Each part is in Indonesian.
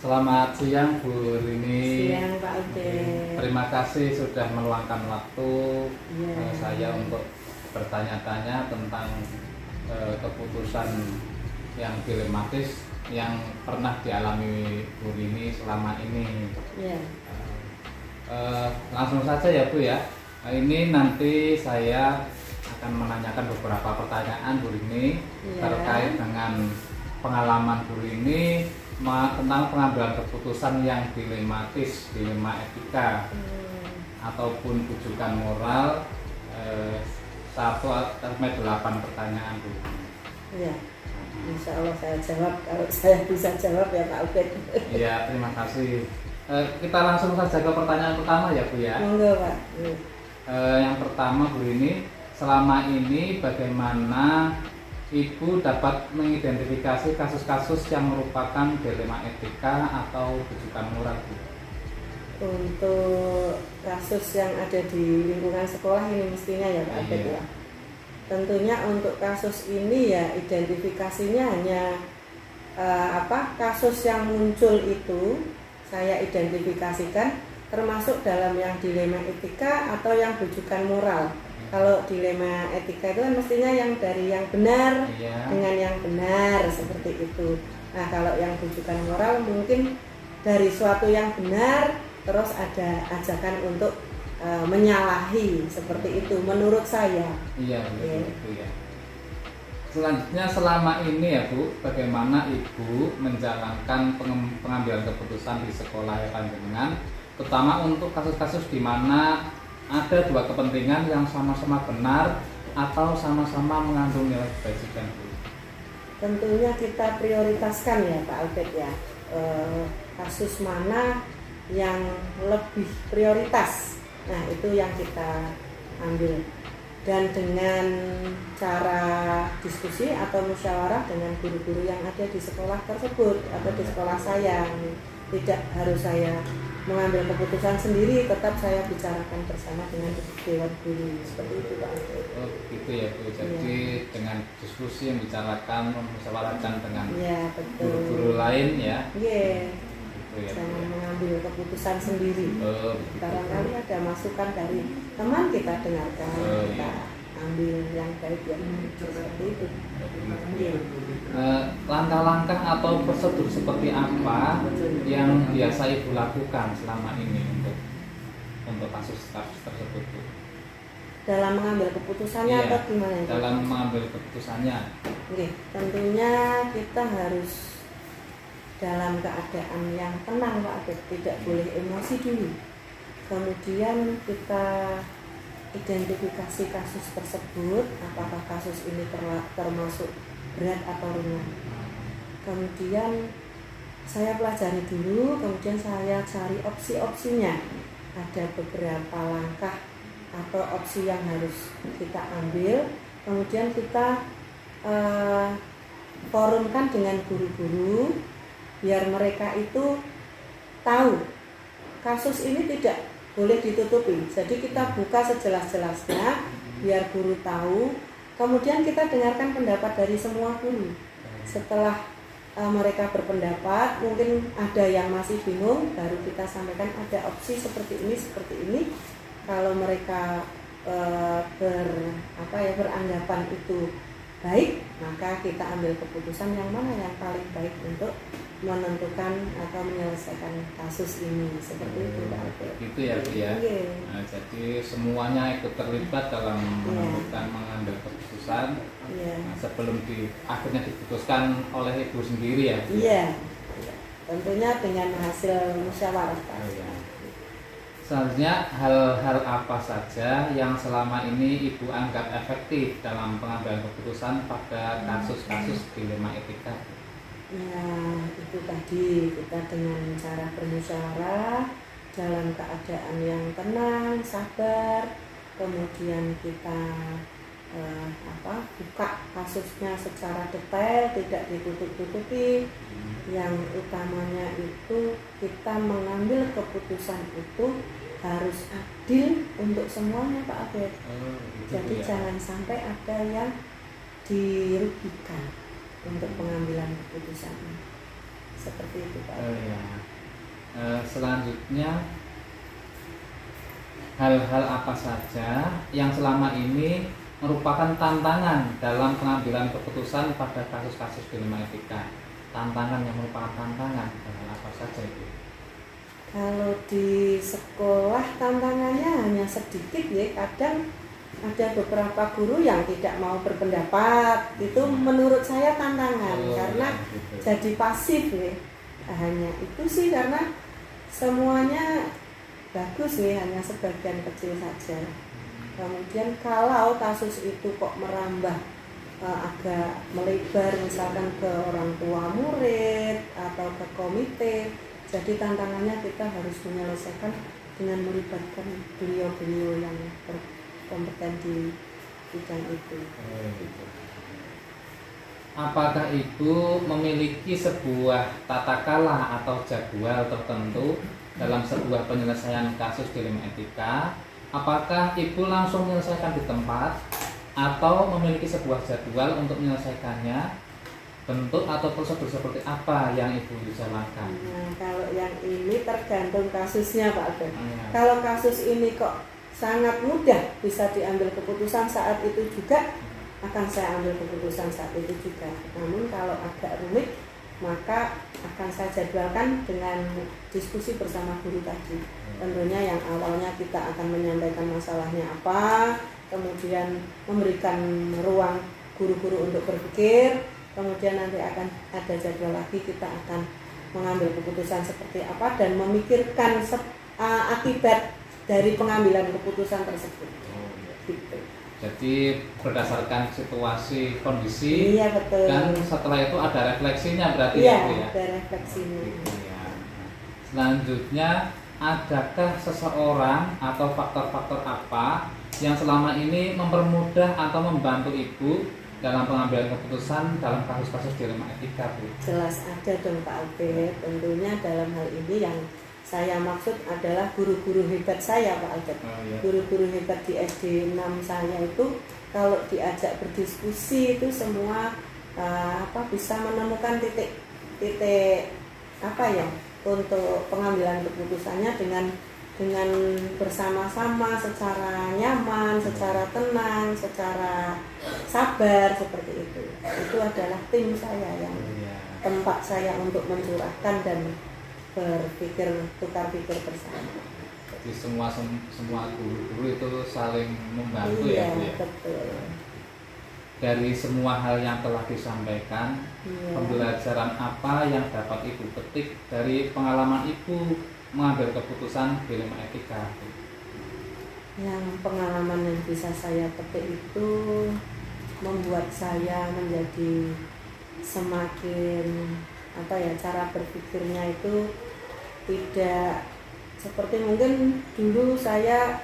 Selamat siang Bu Rini. Siang Pak Ude. Terima kasih sudah meluangkan waktu saya Ya. untuk bertanya-tanya tentang keputusan yang dilematis yang pernah dialami Bu Rini selama ini. Ya. Langsung saja ya Bu ya. Ini nanti saya akan menanyakan beberapa pertanyaan Bu Rini terkait dengan pengalaman Bu Rini tentang pengambilan keputusan yang dilematis, dilema etika ataupun rujukan moral. 1-8 pertanyaan Bu. Ya. Insya Allah saya jawab kalau saya bisa jawab ya Pak Ubed. Iya, terima kasih. Kita langsung saja ke pertanyaan pertama ya Bu ya. Monggo Pak. Yang pertama Bu Rini, selama ini bagaimana Ibu dapat mengidentifikasi kasus-kasus yang merupakan dilema etika atau rujukan moral Bu? Untuk kasus yang ada di lingkungan sekolah ini mestinya ya Pak Ubed ya. Tentunya untuk kasus ini ya identifikasinya hanya kasus yang muncul itu saya identifikasikan termasuk dalam yang dilema etika atau yang rujukan moral. Kalau dilema etika itu kan mestinya yang dari yang benar dengan yang benar seperti itu. Nah kalau yang rujukan moral mungkin dari suatu yang benar terus ada ajakan untuk menyalahi seperti itu menurut saya. Iya betul ya. Selanjutnya selama ini ya Bu, bagaimana Ibu menjalankan pengambilan keputusan di sekolah ya panjenengan, terutama untuk kasus-kasus di mana ada dua kepentingan yang sama-sama benar atau sama-sama mengandung nilai kebajikan Bu? Tentunya kita prioritaskan ya Pak Albert ya, kasus mana yang lebih prioritas. Nah itu yang kita ambil, dan dengan cara diskusi atau musyawarah dengan guru-guru yang ada di sekolah tersebut atau di sekolah saya. Tidak harus saya mengambil keputusan sendiri, tetap saya bicarakan bersama dengan dewan guru seperti itu Pak. Oh gitu ya Bu, jadi dengan diskusi yang bicarakan, memusyawarahkan dengan guru-guru lain ya. Iya. Gitu ya, Jangan mengambil keputusan sendiri. Barangkali ada masukan dari teman kita dengarkan, kita ambil yang baik yang seperti itu. Langkah-langkah atau prosedur seperti apa yang biasa Ibu lakukan selama ini untuk kasus-kasus tersebut Bu? Dalam mengambil keputusannya atau gimana itu? Dalam mengambil keputusannya. Oke, tentunya kita harus dalam keadaan yang tenang Pak Abed, tidak boleh emosi dulu. Kemudian kita identifikasi kasus tersebut, apakah kasus ini termasuk berat atau ringan. Kemudian saya pelajari dulu, kemudian saya cari opsi-opsinya. Ada beberapa langkah atau opsi yang harus kita ambil, kemudian kita forumkan dengan guru-guru biar mereka itu tahu kasus ini tidak boleh ditutupi. Jadi kita buka sejelas-jelasnya biar guru tahu. Kemudian kita dengarkan pendapat dari semua guru. Setelah mereka berpendapat, mungkin ada yang masih bingung, baru kita sampaikan ada opsi seperti ini. Kalau mereka beranggapan itu baik, maka kita ambil keputusan yang mana yang paling baik untuk menentukan atau menyelesaikan kasus ini, seperti itu Pak Albert. Itu ya Bu ya. Nah, jadi semuanya ikut terlibat dalam mengambil keputusan. Nah, sebelum akhirnya diputuskan oleh Ibu sendiri ya Bu. Iya. Tentunya dengan hasil musyawarah Pak. Selanjutnya hal-hal apa saja yang selama ini Ibu anggap efektif dalam pengambilan keputusan pada kasus-kasus dilema etika? Ya, itu tadi kita dengan cara bermusyawarah dalam keadaan yang tenang, sabar, kemudian kita buka kasusnya secara detail, tidak ditutup-tutupi. Yang utamanya itu kita mengambil keputusan itu harus adil untuk semuanya Pak Abed. Jadi jangan sampai ada yang dirugikan untuk pengambilan keputusan. seperti itu Pak. Ya. Selanjutnya hal-hal apa saja yang selama ini merupakan tantangan dalam pengambilan keputusan pada kasus-kasus dilema etika? Tantangan yang merupakan tantangan, hal apa saja itu? Kalau di sekolah tantangannya hanya sedikit ya, kadang ada beberapa guru yang tidak mau berpendapat, itu menurut saya tantangan karena gitu. jadi pasif ya. Hanya itu sih, karena semuanya bagus nih, hanya sebagian kecil saja. Kemudian kalau kasus itu kok merambah agak melebar, misalkan ke orang tua murid atau ke komite, jadi tantangannya kita harus menyelesaikan dengan melibatkan beliau-beliau yang berkompeten di bidang itu. Gitu. Apakah Ibu memiliki sebuah tata kala atau jadwal tertentu dalam sebuah penyelesaian kasus dilema etika? Apakah Ibu langsung menyelesaikan di tempat atau memiliki sebuah jadwal untuk menyelesaikannya? Bentuk atau prosedur seperti apa yang Ibu jalankan? Nah, kalau yang ini tergantung kasusnya Pak Albert. Ya. Kalau kasus ini kok sangat mudah bisa diambil keputusan saat itu juga, akan saya ambil keputusan saat itu juga. Namun kalau agak rumit, maka akan saya jadwalkan dengan diskusi bersama guru tadi. Tentunya yang awalnya kita akan menyampaikan masalahnya apa, kemudian memberikan ruang guru-guru untuk berpikir, kemudian nanti akan ada jadwal lagi, kita akan mengambil keputusan seperti apa dan memikirkan akibat dari pengambilan keputusan tersebut. Gitu. Jadi berdasarkan situasi, kondisi, iya, betul. Dan setelah itu ada refleksinya berarti iya, ya? Ada refleksinya. Gitu ya. Selanjutnya, adakah seseorang atau faktor-faktor apa yang selama ini mempermudah atau membantu Ibu dalam pengambilan keputusan dalam kasus-kasus dilema etika, Bu? Jelas ada dong Pak Albert. Tentunya dalam hal ini yang saya maksud adalah guru-guru hebat saya Pak Albert. Iya. Guru-guru hebat di SD 6 saya itu kalau diajak berdiskusi itu semua bisa menemukan titik apa ya untuk pengambilan keputusannya dengan bersama-sama, secara nyaman, secara tenang, secara sabar, seperti itu. Itu adalah tim saya yang tempat saya untuk mencurahkan dan berpikir, tukar pikir bersama. Jadi semua guru-guru itu saling membantu iya, ya, Bu ya? Betul. Dari semua hal yang telah disampaikan, pembelajaran apa yang dapat Ibu petik dari pengalaman Ibu mengambil keputusan dilema etika? Yang pengalaman yang bisa saya petik itu membuat saya menjadi semakin cara berpikirnya itu tidak seperti mungkin dulu saya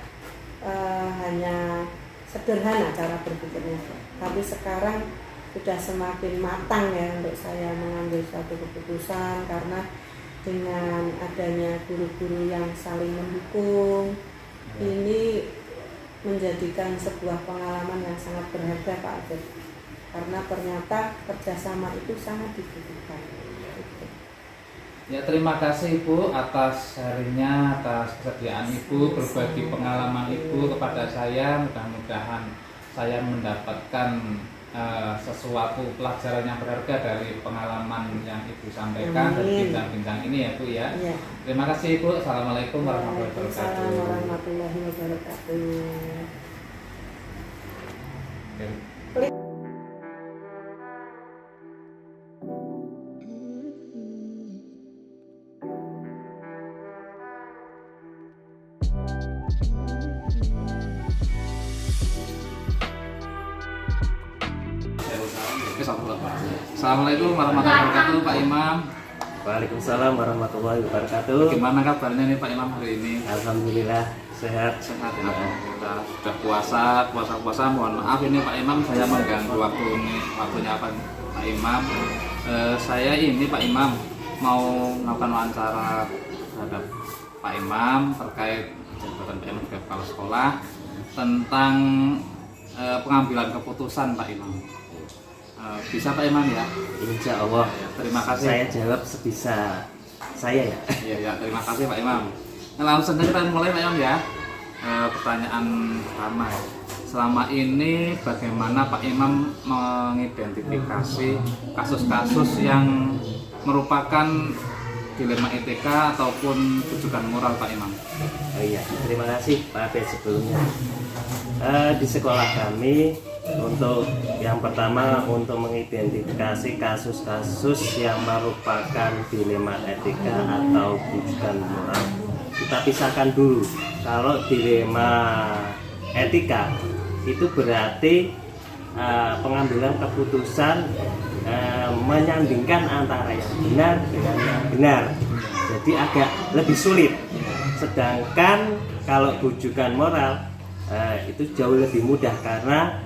hanya sederhana cara berpikirnya, tapi sekarang sudah semakin matang ya untuk saya mengambil suatu keputusan, karena dengan adanya guru-guru yang saling mendukung ini menjadikan sebuah pengalaman yang sangat berharga Pak Albert, karena ternyata kerjasama itu sangat dibutuhkan. Ya, terima kasih Ibu atas sharingnya, atas kesediaan Ibu berbagi pengalaman Ibu kepada saya. Mudah-mudahan saya mendapatkan sesuatu pelajaran yang berharga dari pengalaman yang Ibu sampaikan dan bincang-bincang ini ya Bu ya. Ya. Terima kasih Ibu. Assalamualaikum warahmatullahi wabarakatuh. Waalaikumsalam warahmatullahi wabarakatuh. Assalamualaikum warahmatullahi wabarakatuh Pak Imam. Waalaikumsalam warahmatullahi wabarakatuh. Bagaimana kabarnya nih Pak Imam hari ini? Alhamdulillah sehat. Sehat ya. Kita sudah puasa. Mohon maaf ini Pak Imam, saya mengganggu waktunya Pak Imam. Saya ini Pak Imam mau melakukan wawancara terhadap Pak Imam terkait jabatan Pak Imam sebagai kepala sekolah tentang pengambilan keputusan Pak Imam. Bisa Pak Imam ya? Insya Allah. Ya, terima kasih. Saya jawab sebisa saya ya. Iya ya, terima kasih Pak Imam. Nah, langsung saja kita mulai Pak Imam ya. Pertanyaan pertama. Selama ini bagaimana Pak Imam mengidentifikasi kasus-kasus yang merupakan dilema etika ataupun rujukan moral Pak Imam? Oh iya, terima kasih Pak Abed sebelumnya. Di sekolah kami untuk yang pertama untuk mengidentifikasi kasus-kasus yang merupakan dilema etika atau rujukan moral, kita pisahkan dulu. Kalau dilema etika itu berarti pengambilan keputusan menyandingkan antara yang benar dengan yang benar, jadi agak lebih sulit. Sedangkan kalau rujukan moral itu jauh lebih mudah karena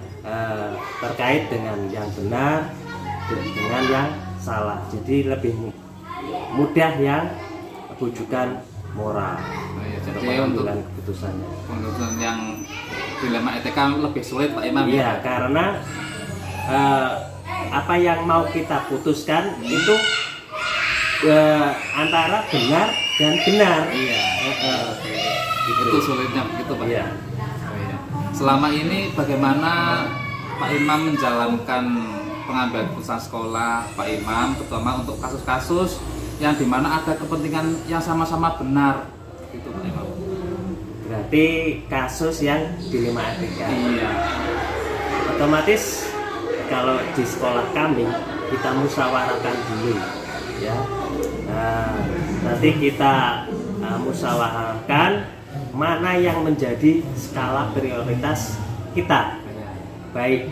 terkait dengan yang benar dengan yang salah, jadi lebih mudah yang rujukan moral. Jadi untuk pengambilan keputusannya, keputusan yang dilema etika lebih sulit Pak Imam iya, ya? karena apa yang mau kita putuskan itu antara benar dan benar. Iya. Itu sulitnya begitu Pak. Iya. Oh, iya. Selama ini bagaimana Pak Imam menjalankan pengambilan keputusan sekolah Pak Imam, terutama untuk kasus-kasus yang dimana ada kepentingan yang sama-sama benar, itu Pak Imam? Berarti kasus yang dilema etika. Iya. Otomatis kalau di sekolah kami kita musyawarahkan dulu, ya. Nah, nanti kita musyawarahkan mana yang menjadi skala prioritas kita. Baik,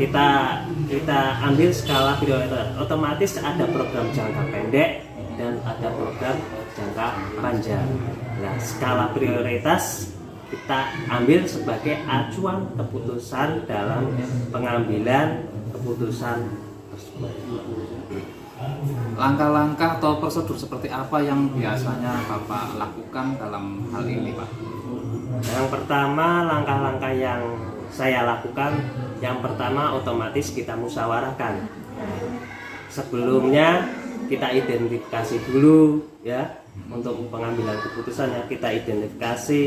kita ambil skala prioritas. Otomatis ada program jangka pendek dan ada program jangka panjang. Nah, skala prioritas kita ambil sebagai acuan keputusan dalam pengambilan keputusan tersebut. Langkah-langkah atau prosedur seperti apa yang biasanya Bapak lakukan dalam hal ini Pak? Yang pertama, langkah-langkah yang saya lakukan, yang pertama otomatis kita musyawarahkan. Sebelumnya kita identifikasi dulu, ya, untuk pengambilan keputusan ya, kita identifikasi,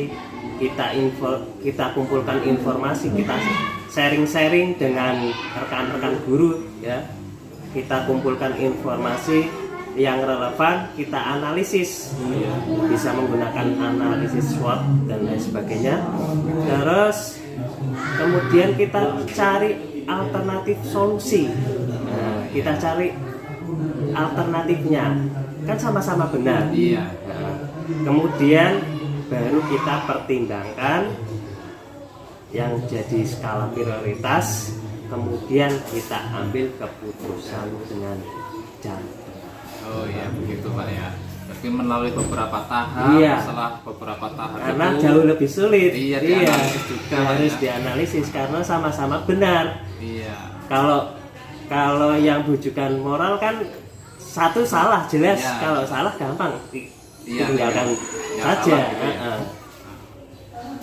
kita kumpulkan informasi, kita sharing-sharing dengan rekan-rekan guru, ya, kita kumpulkan informasi yang relevan, kita analisis, bisa menggunakan analisis SWOT dan lain sebagainya. Terus kemudian kita cari alternatif solusi. Nah, kita cari alternatifnya, kan sama-sama benar. Iya. Nah, kemudian baru kita pertimbangkan yang jadi skala prioritas, kemudian kita ambil keputusan dengan jantung. Oh iya begitu Pak ya. Berarti melalui beberapa tahap, Iya. setelah beberapa tahap Karena itu jauh lebih sulit. Iya, dianalisis juga, harus ya. dianalisis karena sama-sama benar. Iya. Kalau yang rujukan moral kan satu salah jelas, Iya. kalau salah gampang Iya, ditinggalkan iya. Yang saja. salah gitu ya.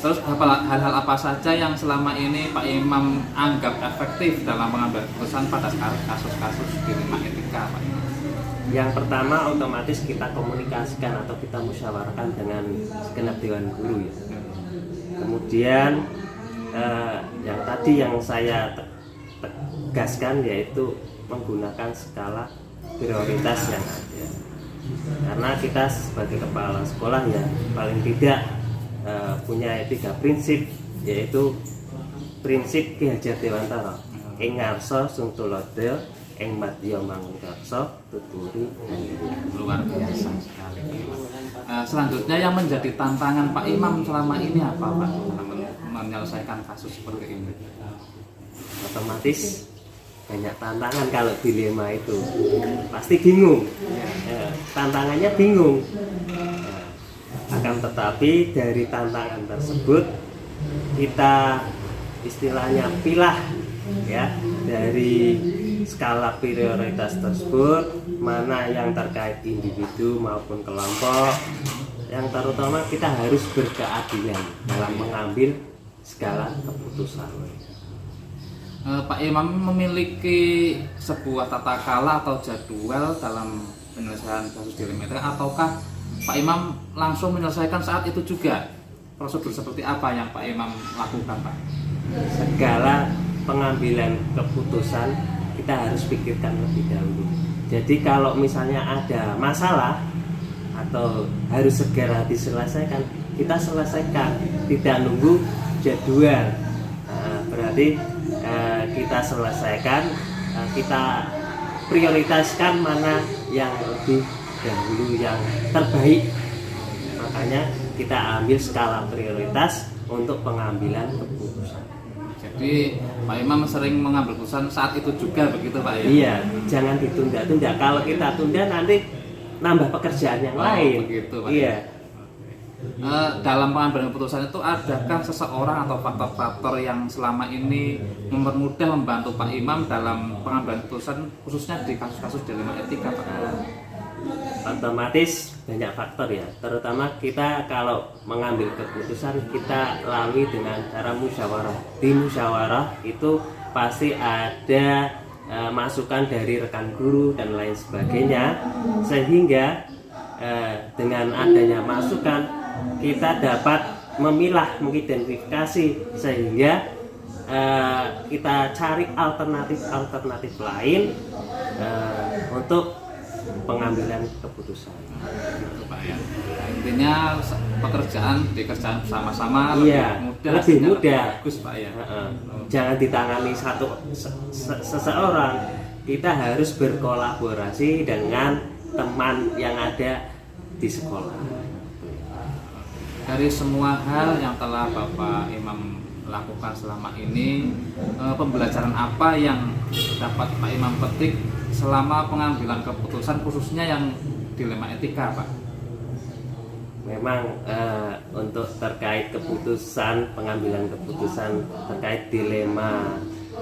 Terus hal-hal apa saja yang selama ini Pak Imam anggap efektif dalam mengambil keputusan pada kasus-kasus dilema etika Pak Imam? Yang pertama otomatis kita komunikasikan atau kita musyawarahkan dengan segenap dewan guru ya. Kemudian yang tadi yang saya tegaskan yaitu menggunakan skala prioritas yang ada. Karena kita sebagai kepala sekolah ya paling tidak punya 3 prinsip, yaitu prinsip Ki Hajar Dewantara. Ing ngarsa sung tulodo, ing madya mangunkarsa tuturi handiri. Luar biasa sekali. Selanjutnya yang menjadi tantangan Pak Imam selama ini apa Pak dalam menyelesaikan kasus seperti ini? Otomatis banyak tantangan kalau dilema itu, pasti bingung. Tantangannya bingung. Akan tetapi dari tantangan tersebut kita istilahnya pilah ya dari skala prioritas tersebut mana yang terkait individu maupun kelompok, yang terutama kita harus berkeadilan dalam mengambil segala keputusan. Pak Imam memiliki sebuah tata kala atau jadwal dalam penyelesaian kasus dilema etika, ataukah Pak Imam langsung menyelesaikan saat itu juga? Prosedur seperti apa yang Pak Imam lakukan, Pak? Segala pengambilan keputusan kita harus pikirkan lebih dahulu. Jadi kalau misalnya ada masalah atau harus segera diselesaikan, kita selesaikan, tidak nunggu jadwal. Berarti kita selesaikan, kita prioritaskan mana yang lebih dahulu, yang terbaik. Makanya kita ambil skala prioritas untuk pengambilan keputusan. Jadi Pak Imam sering mengambil keputusan saat itu juga begitu, Pak ya? Iya, jangan ditunda-tunda. Kalau kita tunda nanti nambah pekerjaan yang lain. Begitu, Pak. Iya. Dalam pengambilan keputusan itu adakah seseorang atau faktor-faktor yang selama ini mempermudah membantu Pak Imam dalam pengambilan keputusan khususnya di kasus-kasus dilema etika, Pak? Otomatis banyak faktor ya, terutama kita kalau mengambil keputusan kita lalui dengan cara musyawarah. Di musyawarah itu pasti ada masukan dari rekan guru dan lain sebagainya, sehingga dengan adanya masukan kita dapat memilah, mengidentifikasi, sehingga kita cari alternatif lain untuk pengambilan keputusan. Gitu, Pak ya. Intinya pekerjaan dikerjakan bersama-sama Iya, lebih mudah. Bagus, Pak ya. Jangan ditangani seseorang. Kita harus berkolaborasi dengan teman yang ada di sekolah. Dari semua hal yang telah Bapak Imam lakukan selama ini, pembelajaran apa yang dapat Pak Imam petik selama pengambilan keputusan khususnya yang dilema etika, Pak? Memang untuk terkait keputusan, pengambilan keputusan terkait dilema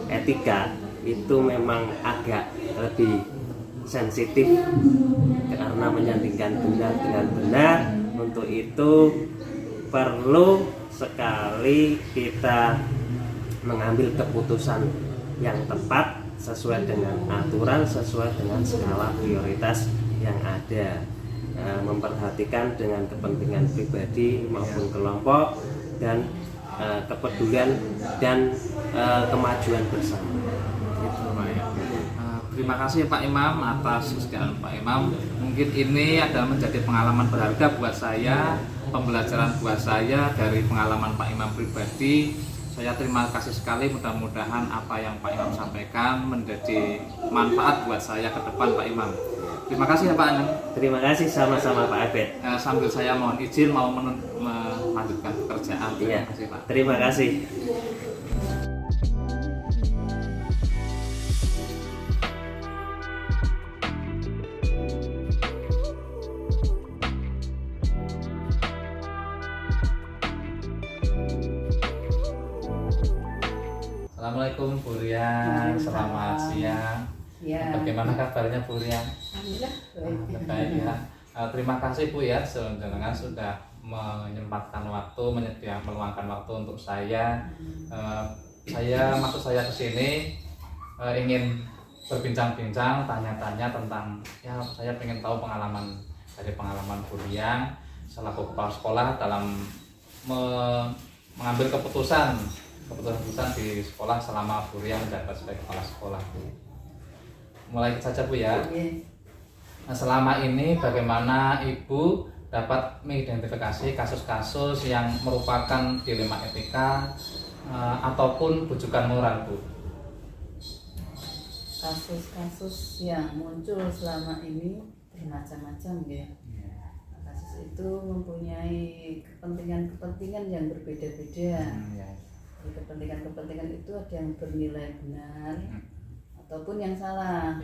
etika itu memang agak lebih sensitif karena menyandingkan benar dengan benar. Untuk itu perlu sekali kita mengambil keputusan yang tepat sesuai dengan aturan, sesuai dengan skala prioritas yang ada, memperhatikan dengan kepentingan pribadi maupun kelompok dan kepedulian dan kemajuan bersama. Gitu, Pak ya. Terima kasih Pak Imam atas kesediaan Pak Imam. Mungkin ini adalah menjadi pengalaman berharga buat saya, pembelajaran buat saya dari pengalaman Pak Imam pribadi. Saya terima kasih sekali, mudah-mudahan apa yang Pak Imam sampaikan menjadi manfaat buat saya ke depan, Pak Imam. Terima kasih ya Pak Imam. Terima kasih, sama-sama Pak Abed. Sambil saya mohon izin mau melanjutkan pekerjaan. Terima kasih Pak. Terima kasih. Assalamualaikum Bu Rian, selamat siang. Ya. Bagaimana kabarnya Bu Rian? Alhamdulillah Baik ya. Terima kasih Bu ya, dengan sudah menyempatkan waktu, meluangkan waktu untuk saya. Maksud saya ke sini ingin berbincang-bincang, tanya-tanya tentang, ya saya ingin tahu pengalaman Bu Rian selaku kepala sekolah dalam mengambil keputusan di sekolah selama Bu Rian menjabat sebagai kepala sekolah, Bu. Mulai saja Bu ya. Nah, selama ini bagaimana Ibu dapat mengidentifikasi kasus-kasus yang merupakan dilema etika ataupun bujukan moral, Bu? Kasus-kasus yang muncul selama ini bermacam-macam ya. Kasus itu mempunyai kepentingan-kepentingan yang berbeda-beda. Kepentingan-kepentingan itu ada yang bernilai benar ataupun yang salah.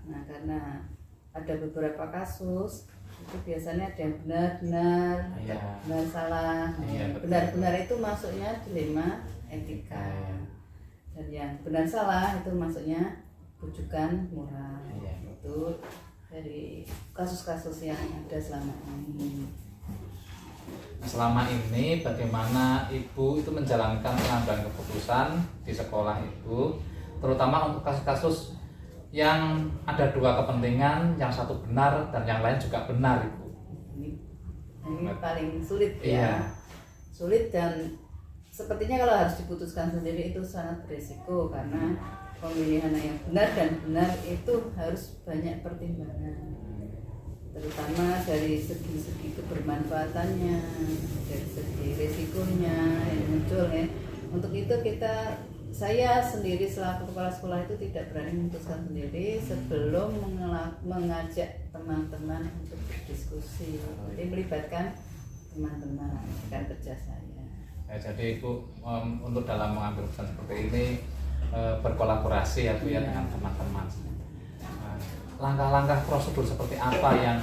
Nah, karena ada beberapa kasus itu biasanya ada yang benar-benar, benar salah. Benar-benar itu masuknya dilema etika. Dan yang benar salah itu masuknya bujukan moral. Itu dari kasus-kasus yang ada selama ini. Selama ini bagaimana Ibu itu menjalankan pengambilan keputusan di sekolah Ibu terutama untuk kasus-kasus yang ada dua kepentingan, yang satu benar dan yang lain juga benar, Ibu. Ini paling sulit Iya. ya. Sulit, dan sepertinya kalau harus diputuskan sendiri itu sangat berisiko, karena pemilihan yang benar dan benar itu harus banyak pertimbangan, terutama dari segi kebermanfaatannya, dari segi risikonya yang muncul ya. Untuk itu saya sendiri selaku kepala sekolah itu tidak berani memutuskan sendiri sebelum mengajak teman-teman untuk berdiskusi. Jadi melibatkan teman-teman rekan kerja saya. Ya, jadi Ibu untuk dalam mengambil keputusan seperti ini berkolaborasi ya Bu ya dengan teman-teman. Langkah-langkah prosedur seperti apa yang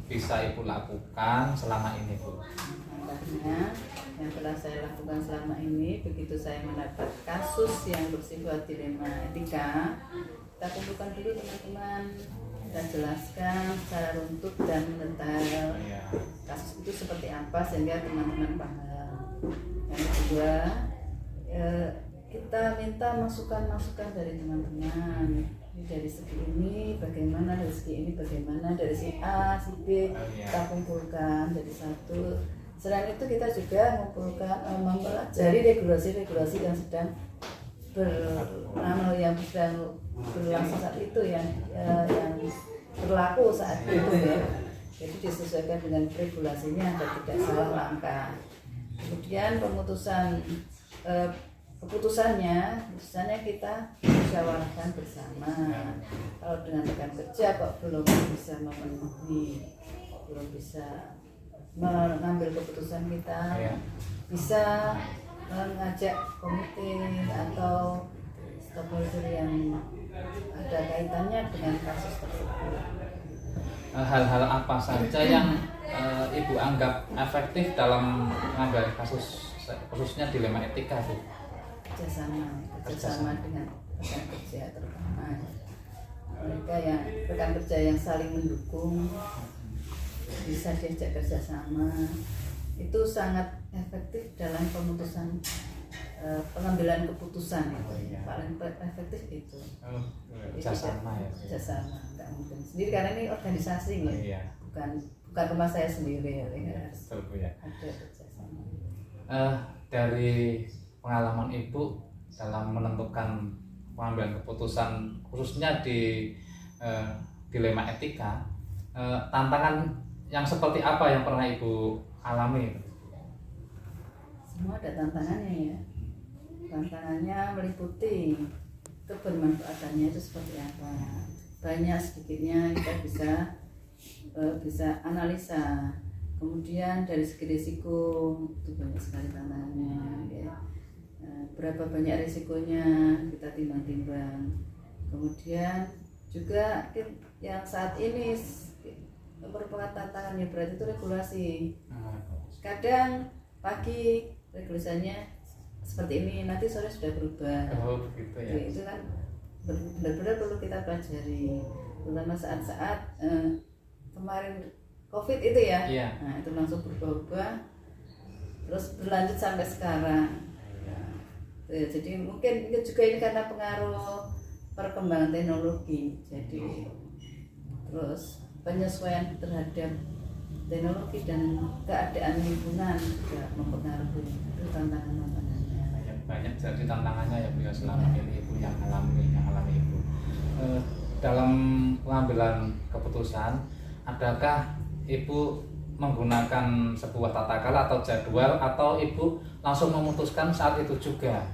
bisa Ibu lakukan selama ini, Bu? Langkahnya yang telah saya lakukan selama ini, begitu saya mendapat kasus yang bersifat dilema etika, kita kumpulkan dulu teman-teman, kita jelaskan secara runtut dan mendetail kasus itu seperti apa sehingga teman-teman paham. Yang kedua, kita minta masukan-masukan dari teman-teman. Dari segi ini bagaimana, dari segi ini bagaimana, dari si A, si B kita kumpulkan jadi satu. Selain itu kita juga mengumpulkan, mempelajari regulasi-regulasi yang sedang yang sedang berlangsung saat itu, yang berlaku saat itu ya. Jadi disesuaikan dengan regulasinya agar tidak salah langkah. Kemudian keputusannya kita musyawarahkan bersama. Kalau dengan rekan kerja kok belum bisa memenuhi, belum bisa mengambil keputusan, kita bisa mengajak komite atau stakeholder yang ada kaitannya dengan kasus tersebut. Hal-hal apa saja yang Ibu anggap efektif dalam mengambil kasus khususnya dilema etika, Bu? Kerjasama dengan rekan kerja, terutama mereka yang rekan kerja yang saling mendukung, bisa diajak kerjasama, itu sangat efektif dalam pemutusan pengambilan keputusan. Paling efektif itu Kerjasama ya. Kerjasama, nggak mungkin sendiri karena ini organisasi ya. Bukan rumah saya sendiri ya. Betul, Bu ya. Ada kerjasama. Dari pengalaman Ibu dalam menentukan pengambilan keputusan khususnya di dilema etika, tantangan yang seperti apa yang pernah Ibu alami? Semua ada tantangannya ya. Tantangannya meliputi kebermanfaatannya itu seperti apa. Banyak sedikitnya kita bisa analisa. Kemudian dari segi risiko itu banyak sekali tantangannya ya. Berapa banyak risikonya kita timbang-timbang. Kemudian juga yang saat ini merupakan tantangannya berarti itu regulasi. Kadang pagi regulasinya seperti ini, nanti sore sudah berubah. Oh begitu ya. Jadi itu kan benar-benar perlu kita pelajari, terutama saat-saat kemarin COVID itu ya. Nah itu langsung berubah-ubah, terus berlanjut sampai sekarang. Jadi mungkin juga ini karena pengaruh perkembangan teknologi. Jadi terus penyesuaian terhadap teknologi dan keadaan lingkungan juga mempengaruhi. Itu tantangannya. Banyak jadi tantangannya ya Bu ya selama ini Ibu yang alami Ibu. Dalam pengambilan keputusan, adakah Ibu menggunakan sebuah tata kelola atau jadwal, atau Ibu langsung memutuskan saat itu juga?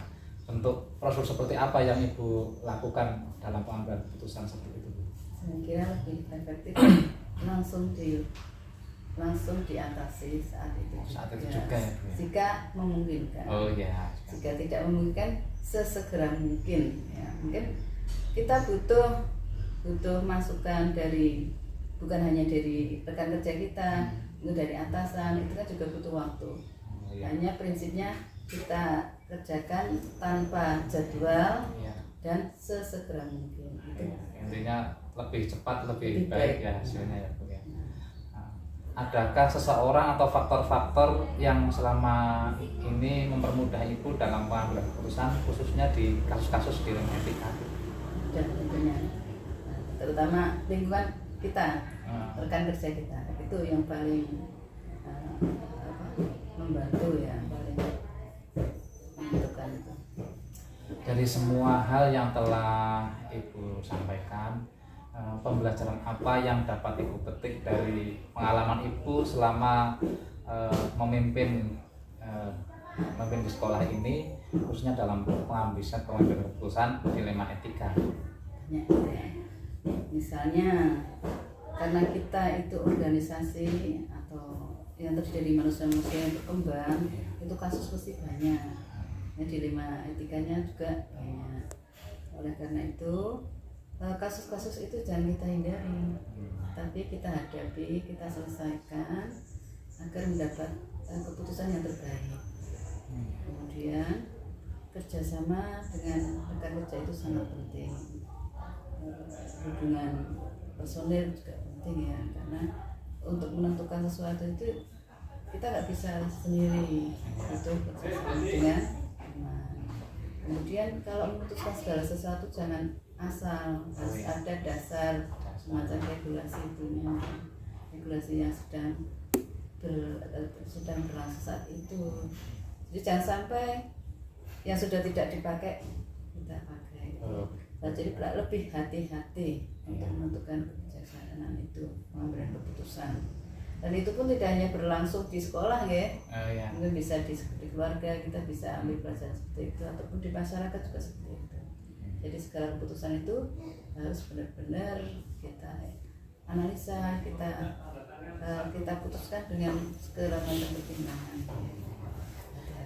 Bentuk prosedur seperti apa yang Ibu lakukan dalam pengambilan keputusan seperti itu? Saya kira lebih efektif langsung diatasi saat itu juga ya, Bu ya? Jika memungkinkan. Oh ya. Jika tidak memungkinkan, sesegera mungkin ya. Mungkin kita butuh masukan dari, bukan hanya dari rekan kerja kita, itu dari atasan, itu kan juga butuh waktu. Hanya prinsipnya kita kerjakan tanpa jadwal dan sesegera mungkin. Intinya lebih cepat, lebih baik ya hasilnya ya Bu ya. Adakah seseorang atau faktor-faktor yang selama ini mempermudah Ibu dalam pengambilan keputusan khususnya di kasus-kasus dilema etika? sudah tentunya. Nah, terutama lingkungan kita, rekan kerja kita, itu yang paling membantu ya, paling menentukan itu. Dari semua hal yang telah Ibu sampaikan, pembelajaran apa yang dapat Ibu petik dari pengalaman Ibu selama memimpin di sekolah ini, khususnya dalam pengambilan keputusan dilema etika? Banyak ya. Misalnya karena kita itu organisasi atau yang terdiri dari manusia-manusia yang berkembang, itu kasus pasti banyak. Ya, dilema etikanya juga banyak. Oleh karena itu kasus-kasus itu jangan kita hindari, tapi kita hadapi, kita selesaikan agar mendapat keputusan yang terbaik. Kemudian kerjasama dengan rekan kerja itu sangat penting. Hubungan personil juga penting ya, karena untuk menentukan sesuatu itu kita nggak bisa sendiri, itu bersama dengan teman. Kemudian kalau memutuskan segala sesuatu jangan asal, harus ada dasar semacam regulasi punya, regulasi yang sedang berlangsung saat itu. Jadi jangan sampai yang sudah tidak dipakai kita pakai. Nah, jadi lebih hati-hati untuk menentukan kebijaksanaan itu, mengambil keputusan. Dan itu pun tidak hanya berlangsung di sekolah ya, mungkin bisa di keluarga kita bisa ambil pelajaran seperti itu, ataupun di masyarakat juga seperti itu. Jadi segala keputusan itu harus benar-benar kita analisa, kita putuskan dengan segala macam pertimbangan.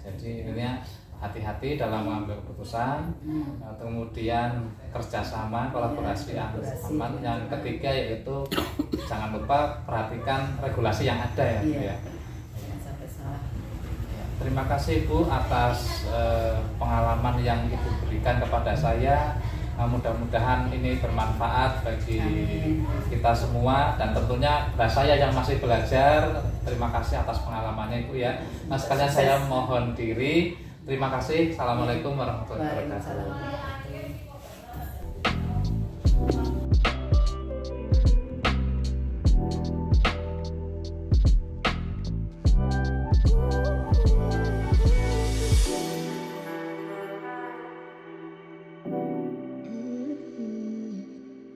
Jadi intinya hati-hati dalam mengambil keputusan, kemudian kerjasama, kolaborasi yang aman. Yang ketiga yaitu jangan lupa perhatikan regulasi yang ada ya. Iya. Ya. Sampai salah. Terima kasih Bu atas pengalaman yang Ibu berikan kepada saya. Mudah-mudahan ini bermanfaat bagi kita semua, dan tentunya saya yang masih belajar, terima kasih atas pengalamannya Ibu ya. Nah, sekalian saya mohon diri. Terima kasih. Assalamualaikum warahmatullahi wabarakatuh.